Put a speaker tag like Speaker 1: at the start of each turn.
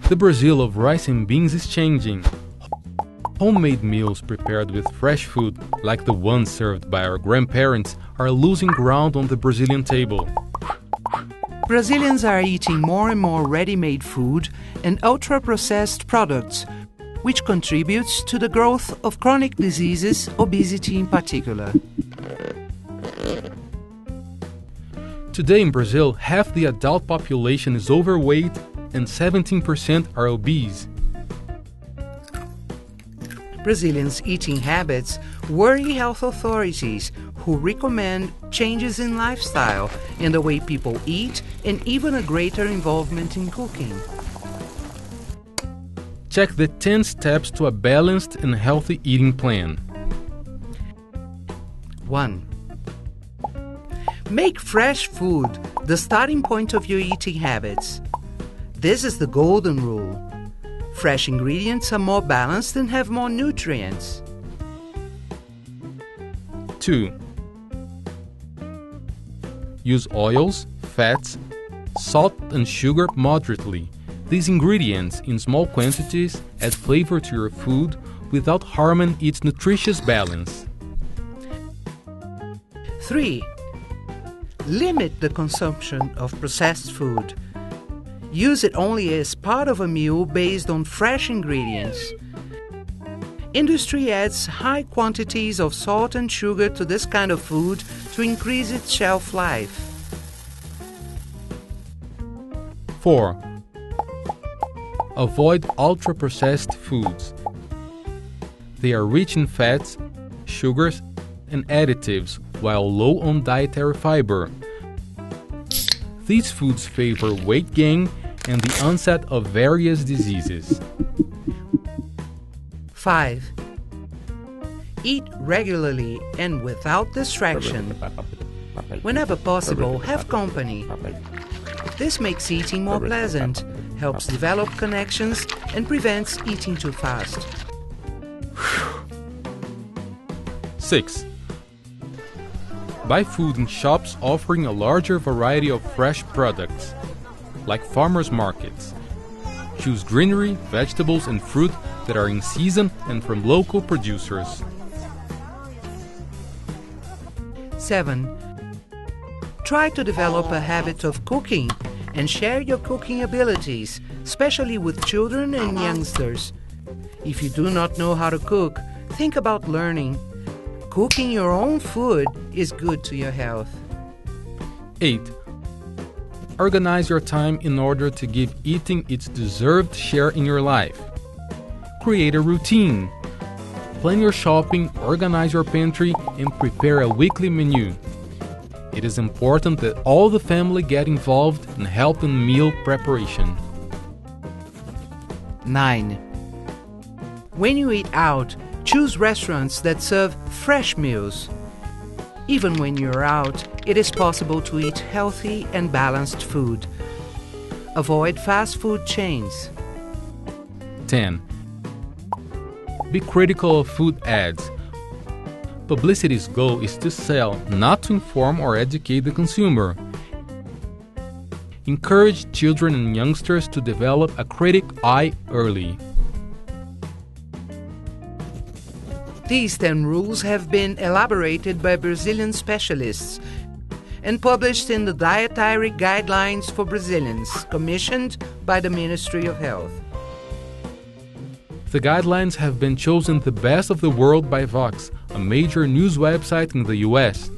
Speaker 1: The Brazil of rice and beans is changing. Homemade meals prepared with fresh food, like the ones served by our grandparents, are losing ground on the Brazilian table.
Speaker 2: Brazilians are eating more and more ready-made food and ultra-processed products, which contributes to the growth of chronic diseases, obesity in particular.
Speaker 1: Today in Brazil, half the adult population is overweight and 17% are obese.
Speaker 2: Brazilians' eating habits worry health authorities, who recommend changes in lifestyle, in the way people eat, and even a greater involvement in cooking.
Speaker 1: Check the 10 steps to a balanced and healthy eating plan.
Speaker 2: 1. Make fresh food the starting point of your eating habits. This is the golden rule. Fresh ingredients are more balanced and have more nutrients.
Speaker 1: 2. Use oils, fats, salt and sugar moderately. These ingredients, in small quantities, add flavor to your food without harming its nutritious balance.
Speaker 2: 3. Limit the consumption of processed food. Use it only as part of a meal based on fresh ingredients. Industry adds high quantities of salt and sugar to this kind of food to increase its shelf life.
Speaker 1: 4. Avoid ultra-processed foods. They are rich in fats, sugars, and additives, while low on dietary fiber. These foods favor weight gain and the onset of various diseases.
Speaker 2: 5. Eat regularly and without distraction. Whenever possible, have company. This makes eating more pleasant, helps develop connections, and prevents eating too fast.
Speaker 1: 6. Buy food in shops offering a larger variety of fresh products, like farmers' markets. Choose greenery, vegetables, and fruit that are in season and from local producers.
Speaker 2: 7. Try to develop a habit of cooking and share your cooking abilities, especially with children and youngsters. If you do not know how to cook, think about learning. Cooking your own food is good to your health.
Speaker 1: 8. Organize your time in order to give eating its deserved share in your life. Create a routine. Plan your shopping, organize your pantry, and prepare a weekly menu. It is important that all the family get involved and help in meal preparation.
Speaker 2: 9. When you eat out, choose restaurants that serve fresh meals. Even when you're out, it is possible to eat healthy and balanced food. Avoid fast food chains.
Speaker 1: 10. Be critical of food ads. Publicity's goal is to sell, not to inform or educate the consumer. Encourage children and youngsters to develop a critic eye early.
Speaker 2: These 10 rules have been elaborated by Brazilian specialists and published in the Dietary Guidelines for Brazilians, commissioned by the Ministry of Health.
Speaker 1: The guidelines have been chosen the best of the world by Vox, a major news website in the US.